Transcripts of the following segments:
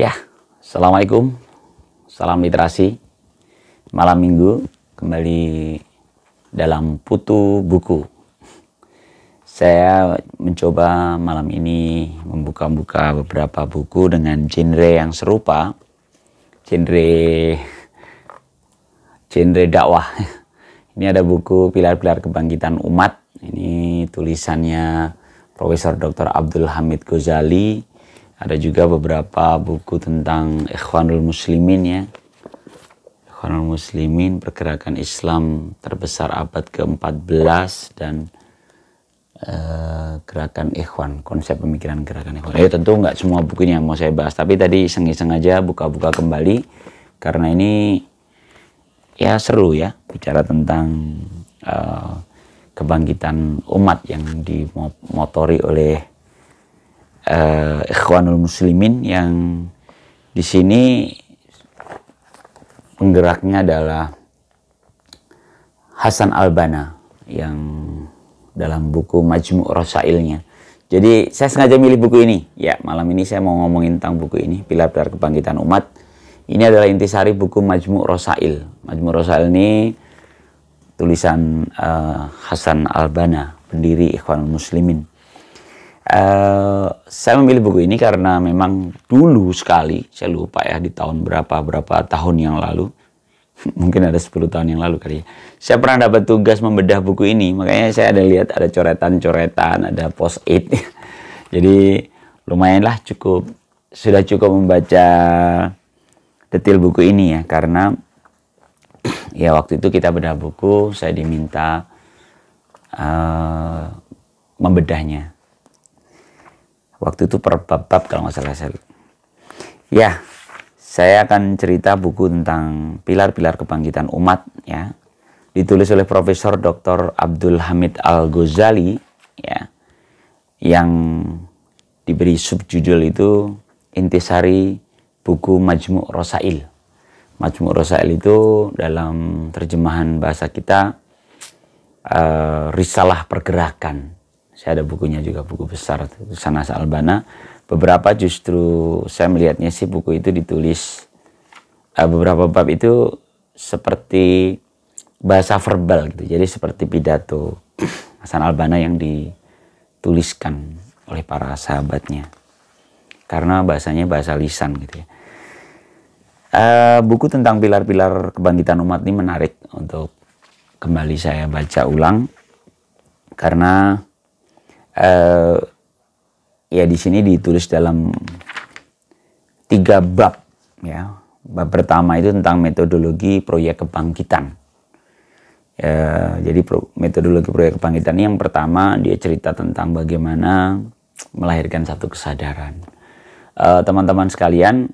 Ya, Assalamualaikum, salam literasi. Malam minggu kembali dalam Putu Buku. Saya mencoba malam ini membuka-buka beberapa buku dengan genre yang serupa, genre dakwah. Ini ada buku Pilar-Pilar Kebangkitan Umat. Ini tulisannya Profesor Dr. Abdul Hamid Ghazali. Ada juga beberapa buku tentang Ikhwanul Muslimin ya. Ikhwanul Muslimin, pergerakan Islam terbesar abad ke-14 dan gerakan Ikhwan, konsep pemikiran gerakan Ikhwan. Tentu nggak semua bukunya yang mau saya bahas, tapi tadi iseng-iseng aja buka-buka kembali karena ini ya seru ya, bicara tentang kebangkitan umat yang dimotori oleh Ikhwanul Muslimin, yang di sini penggeraknya adalah Hasan al-Banna yang dalam buku Majmu' Rasailnya. Jadi saya sengaja milih buku ini ya, malam ini saya mau ngomongin tentang buku ini, Pilar-Pilar Kebangkitan Umat. Ini adalah intisari buku Majmu' Rasail. Majmu' Rasail ini tulisan Hasan al-Banna, pendiri Ikhwanul Muslimin. Saya memilih buku ini karena memang dulu sekali, saya lupa ya di tahun berapa tahun yang lalu, mungkin ada 10 tahun yang lalu kali ya, saya pernah dapat tugas membedah buku ini. Makanya saya ada lihat ada coretan-coretan, ada post-it. Jadi lumayanlah, sudah cukup membaca detail buku ini ya, karena ya waktu itu kita bedah buku, saya diminta membedahnya. Waktu itu per bab-bab kalau nggak salah saya. Ya, saya akan cerita buku tentang Pilar-Pilar Kebangkitan Umat ya. Ditulis oleh Profesor Dr. Abdul Hamid Al-Ghazali ya. Yang diberi subjudul itu intisari buku Majmu' Rasail. Majmu' Rasail itu dalam terjemahan bahasa kita risalah pergerakan. Saya ada bukunya juga, buku besar tulisan Hasan al-Banna. Beberapa justru saya melihatnya sih buku itu ditulis beberapa bab itu seperti bahasa verbal gitu. Jadi seperti pidato Hasan al-Banna yang dituliskan oleh para sahabatnya. Karena bahasanya bahasa lisan gitu ya. Buku tentang pilar-pilar kebangkitan umat ini menarik untuk kembali saya baca ulang karena ya di sini ditulis dalam 3 bab ya. Bab pertama itu tentang metodologi proyek kebangkitan. Jadi metodologi proyek kebangkitan ini yang pertama dia cerita tentang bagaimana melahirkan satu kesadaran. Teman-teman sekalian,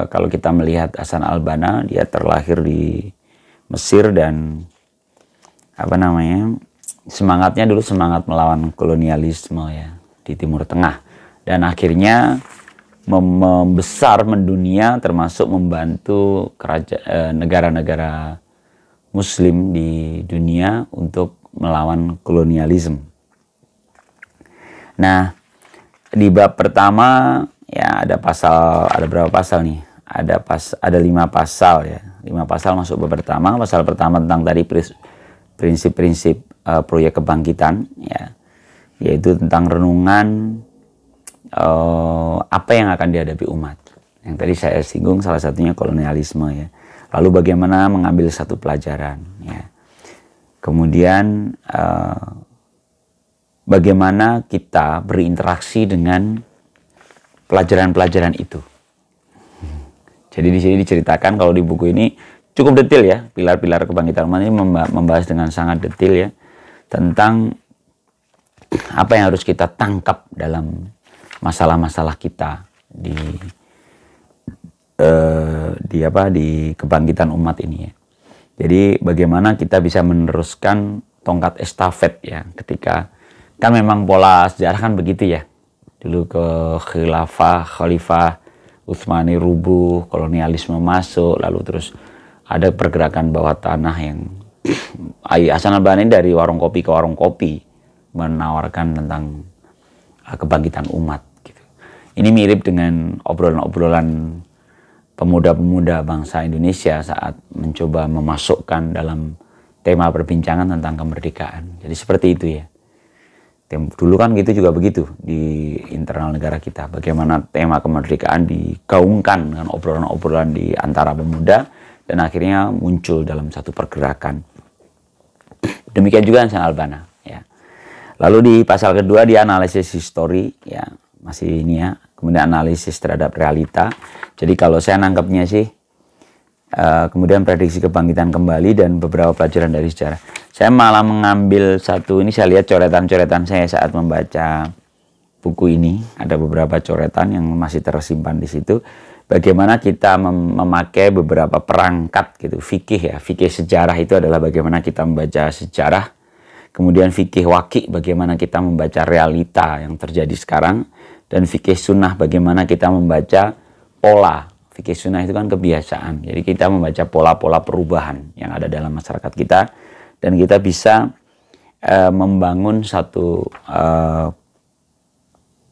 kalau kita melihat Hasan al-Banna, dia terlahir di Mesir dan semangatnya dulu semangat melawan kolonialisme ya di Timur Tengah, dan akhirnya membesar mendunia, termasuk membantu negara-negara Muslim di dunia untuk melawan kolonialisme. Nah, di bab pertama ya ada berapa pasal nih? Ada 5 pasal ya. 5 pasal masuk bab pertama. Pasal pertama tentang tadi prinsip-prinsip proyek kebangkitan ya, yaitu tentang renungan apa yang akan dihadapi umat. Yang tadi saya singgung salah satunya kolonialisme ya. Lalu bagaimana mengambil satu pelajaran ya. Kemudian bagaimana kita berinteraksi dengan pelajaran-pelajaran itu. Jadi di sini diceritakan, kalau di buku ini cukup detail ya, pilar-pilar kebangkitan umat ini membahas dengan sangat detail ya tentang apa yang harus kita tangkap dalam masalah-masalah kita di kebangkitan umat ini ya. Jadi bagaimana kita bisa meneruskan tongkat estafet ya, ketika kan memang pola sejarah kan begitu ya. Dulu ke Khalifah Utsmani rubuh, kolonialisme masuk, lalu terus ada pergerakan bawah tanah yang Hasan al-Banna dari warung kopi ke warung kopi menawarkan tentang kebangkitan umat gitu. Ini mirip dengan obrolan-obrolan pemuda-pemuda bangsa Indonesia saat mencoba memasukkan dalam tema perbincangan tentang kemerdekaan. Jadi seperti itu ya. Dulu kan gitu juga begitu di internal negara kita. Bagaimana tema kemerdekaan digaungkan dengan obrolan-obrolan di antara pemuda dan akhirnya muncul dalam satu pergerakan. Demikian juga Hasan Albana ya. Lalu di pasal kedua dia analisis histori ya, masih ini ya. Kemudian analisis terhadap realita. Jadi kalau saya nangkepnya sih kemudian prediksi kebangkitan kembali dan beberapa pelajaran dari sejarah. Saya malah mengambil satu, ini saya lihat coretan-coretan saya saat membaca buku ini. Ada beberapa coretan yang masih tersimpan di situ. Bagaimana kita memakai beberapa perangkat gitu, fikih ya. Fikih sejarah itu adalah bagaimana kita membaca sejarah. Kemudian fikih waqi, bagaimana kita membaca realita yang terjadi sekarang. Dan fikih sunnah, bagaimana kita membaca pola. Fikih sunnah itu kan kebiasaan. Jadi kita membaca pola-pola perubahan yang ada dalam masyarakat kita. Dan kita bisa membangun satu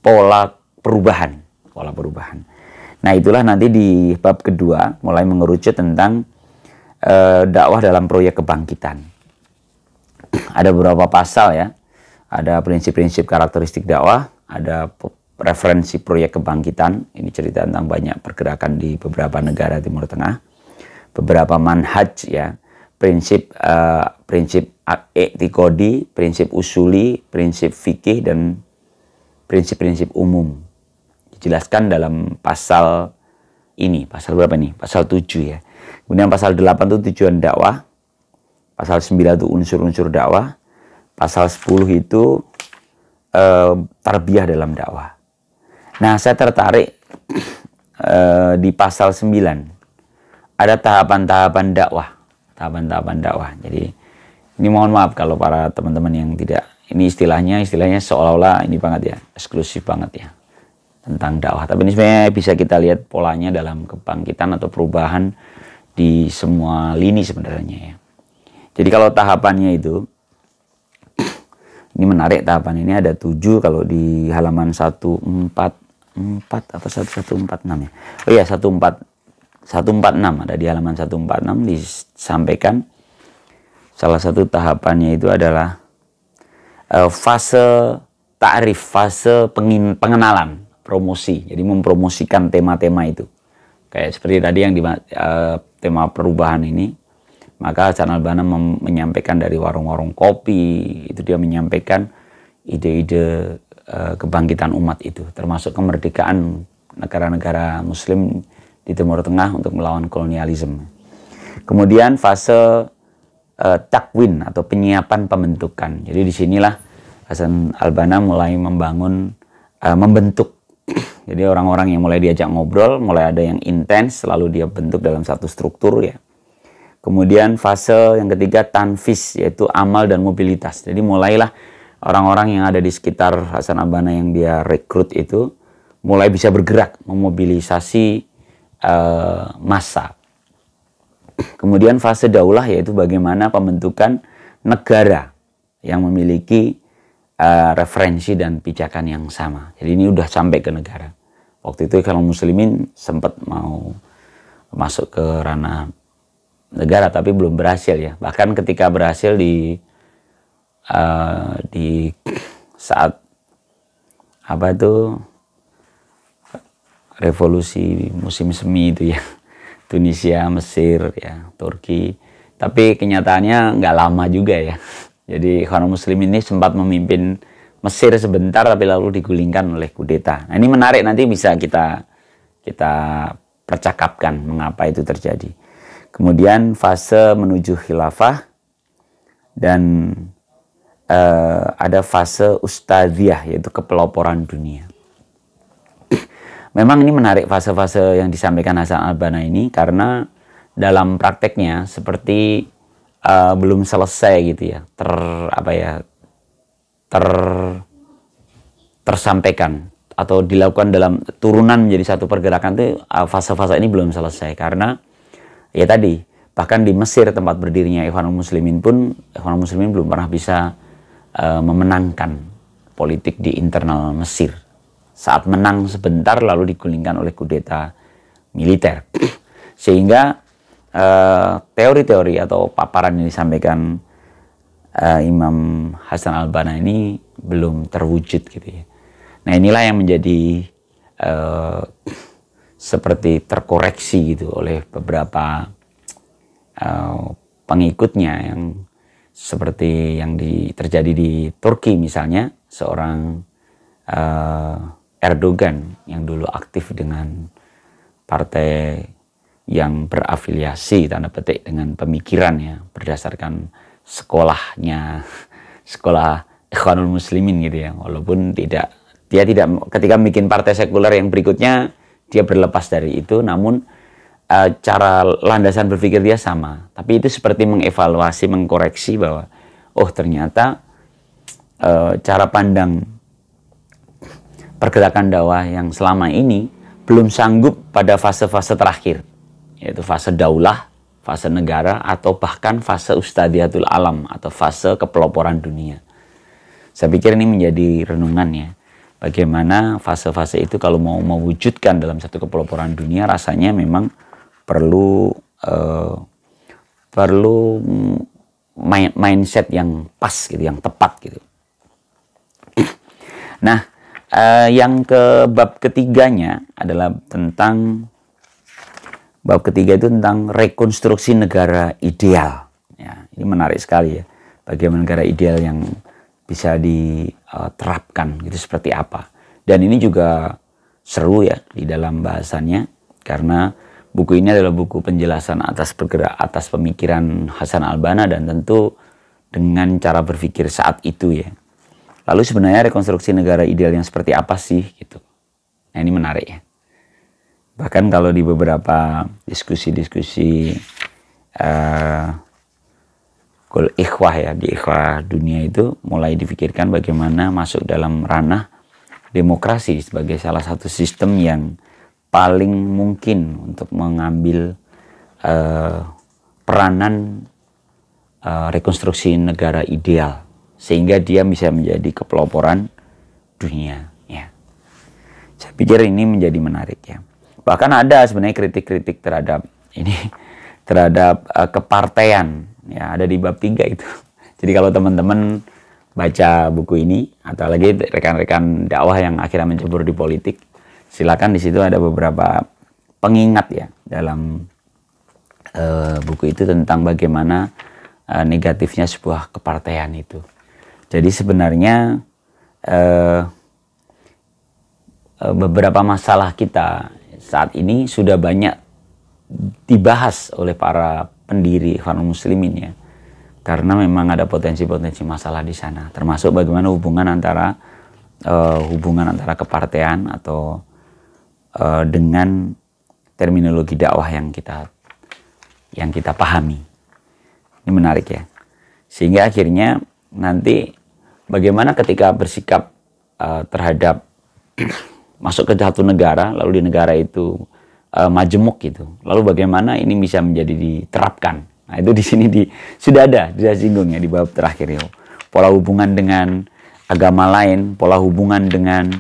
pola perubahan. Nah itulah nanti di bab kedua mulai mengerucut tentang dakwah dalam proyek kebangkitan. Ada beberapa pasal ya. Ada prinsip-prinsip karakteristik dakwah. Ada referensi proyek kebangkitan. Ini cerita tentang banyak pergerakan di beberapa negara Timur Tengah. Beberapa manhaj ya. Prinsip i'tiqadi, prinsip usuli, prinsip fikih, dan prinsip-prinsip umum. Dijelaskan dalam pasal ini. Pasal berapa nih? Pasal 7 ya. Kemudian pasal 8 itu tujuan dakwah. Pasal 9 itu unsur-unsur dakwah. Pasal 10 itu tarbiyah dalam dakwah. Nah, saya tertarik di pasal 9. Ada tahapan-tahapan dakwah. Jadi ini mohon maaf kalau para teman-teman yang tidak, ini istilahnya seolah-olah ini banget ya, eksklusif banget ya tentang dakwah. Tapi ini sebenarnya bisa kita lihat polanya dalam kebangkitan atau perubahan di semua lini sebenarnya ya. Jadi kalau tahapannya itu, ini menarik, tahapan ini ada 7 kalau di halaman 144 atau 1146 ya. Oh iya 146 ada di halaman 146 disampaikan salah satu tahapannya itu adalah fase ta'rif, fase pengenalan, promosi. Jadi mempromosikan tema-tema itu. Kayak seperti tadi yang di tema perubahan ini, maka Hasan Albana menyampaikan dari warung-warung kopi, itu dia menyampaikan ide-ide kebangkitan umat itu, termasuk kemerdekaan negara-negara muslim di Timur Tengah untuk melawan kolonialisme. Kemudian fase takwin atau penyiapan pembentukan. Jadi disinilah Hasan Albana mulai membentuk. Jadi orang-orang yang mulai diajak ngobrol, mulai ada yang intens, lalu dia bentuk dalam satu struktur ya. Kemudian fase yang ketiga tanfis, yaitu amal dan mobilitas. Jadi mulailah orang-orang yang ada di sekitar Hasan Albana yang dia rekrut itu mulai bisa bergerak, memobilisasi massa. Kemudian fase daulah, yaitu bagaimana pembentukan negara yang memiliki referensi dan pijakan yang sama. Jadi ini udah sampai ke negara. Waktu itu kalau muslimin sempat mau masuk ke ranah negara tapi belum berhasil ya. Bahkan ketika berhasil di saat apa itu revolusi musim semi itu ya, Tunisia, Mesir ya, Turki. Tapi kenyataannya nggak lama juga ya. Jadi Ikhwanul Muslimin ini sempat memimpin Mesir sebentar tapi lalu digulingkan oleh kudeta. Nah, ini menarik, nanti bisa kita percakapkan mengapa itu terjadi. Kemudian fase menuju khilafah dan ada fase ustadziyah, yaitu kepeloporan dunia. Memang ini menarik fase-fase yang disampaikan Hasan Albana ini karena dalam prakteknya seperti belum selesai gitu ya, tersampaikan atau dilakukan dalam turunan menjadi satu pergerakan itu. Fase-fase ini belum selesai karena ya tadi, bahkan di Mesir tempat berdirinya Ikhwanul Muslimin pun, Ikhwanul Muslimin belum pernah bisa memenangkan politik di internal Mesir. saat menang sebentar lalu digulingkan oleh kudeta militer. Sehingga teori-teori atau paparan yang disampaikan Imam Hasan al-Banna ini belum terwujud gitu ya. Nah inilah yang menjadi seperti terkoreksi gitu oleh beberapa pengikutnya, yang seperti yang terjadi di Turki misalnya, seorang Erdogan yang dulu aktif dengan partai yang berafiliasi tanda petik dengan pemikirannya berdasarkan sekolahnya, sekolah Ikhwanul Muslimin gitu ya, walaupun dia tidak ketika bikin partai sekuler yang berikutnya dia berlepas dari itu, namun cara landasan berpikir dia sama, tapi itu seperti mengevaluasi, mengkoreksi bahwa oh ternyata cara pandang pergerakan dakwah yang selama ini belum sanggup pada fase-fase terakhir, yaitu fase daulah, fase negara, atau bahkan fase ustadiyatul alam atau fase kepeloporan dunia. Saya pikir ini menjadi renungannya. Bagaimana fase-fase itu kalau mau mewujudkan dalam satu kepeloporan dunia, rasanya memang perlu mindset yang pas gitu, yang tepat gitu. Nah, yang ke bab ketiganya adalah tentang bab ketiga itu tentang rekonstruksi negara ideal. Ya, ini menarik sekali ya. Bagaimana negara ideal yang bisa diterapkan gitu seperti apa. Dan ini juga seru ya di dalam bahasannya, karena buku ini adalah buku penjelasan atas pemikiran Hasan al-Banna dan tentu dengan cara berpikir saat itu ya. Lalu sebenarnya rekonstruksi negara ideal yang seperti apa sih gitu. Nah ini menarik ya. Bahkan kalau di beberapa diskusi-diskusi ikhwah ya, di ikhwah dunia itu mulai dipikirkan bagaimana masuk dalam ranah demokrasi sebagai salah satu sistem yang paling mungkin untuk mengambil peranan rekonstruksi negara ideal, sehingga dia bisa menjadi kepeloporan dunia ya. Saya pikir ini menjadi menarik ya. Bahkan ada sebenarnya kritik-kritik terhadap ini, terhadap kepartean ya, ada di bab 3 itu. Jadi kalau teman-teman baca buku ini atau lagi rekan-rekan dakwah yang akhirnya mencebur di politik, silakan, di situ ada beberapa pengingat ya dalam buku itu tentang bagaimana negatifnya sebuah kepartean itu. Jadi sebenarnya beberapa masalah kita saat ini sudah banyak dibahas oleh para pendiri Ikhwanul Muslimin ya, karena memang ada potensi-potensi masalah di sana, termasuk bagaimana hubungan antara kepartean atau dengan terminologi dakwah yang kita pahami. Ini menarik ya, sehingga akhirnya nanti bagaimana ketika bersikap terhadap masuk ke satu negara, lalu di negara itu majemuk gitu, lalu bagaimana ini bisa menjadi diterapkan. Nah itu di sini sudah singgung ya di bab terakhir ya. Pola hubungan dengan agama lain, pola hubungan dengan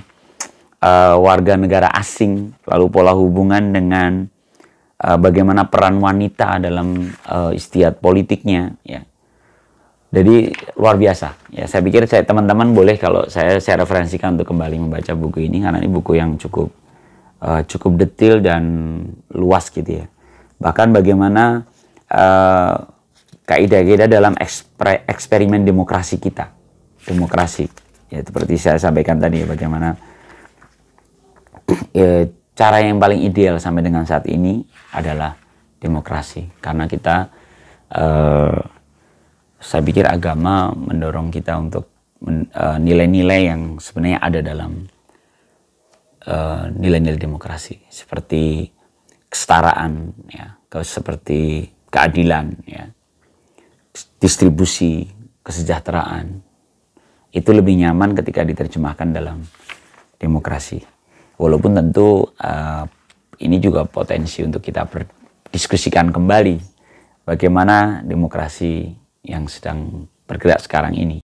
warga negara asing, lalu pola hubungan dengan bagaimana peran wanita dalam istiadat politiknya ya. Jadi luar biasa ya. Saya pikir teman-teman boleh, kalau saya referensikan untuk kembali membaca buku ini, karena ini buku yang cukup detail dan luas gitu ya. Bahkan bagaimana kaidah-kaidah dalam eksperimen demokrasi kita, demokrasi ya, seperti saya sampaikan tadi ya, bagaimana cara yang paling ideal sampai dengan saat ini adalah demokrasi, karena kita saya pikir agama mendorong kita untuk nilai-nilai yang sebenarnya ada dalam nilai-nilai demokrasi, seperti kesetaraan ya, seperti keadilan ya, distribusi, kesejahteraan. Itu lebih nyaman ketika diterjemahkan dalam demokrasi. Walaupun tentu ini juga potensi untuk kita berdiskusikan kembali bagaimana demokrasi yang sedang bergerak sekarang ini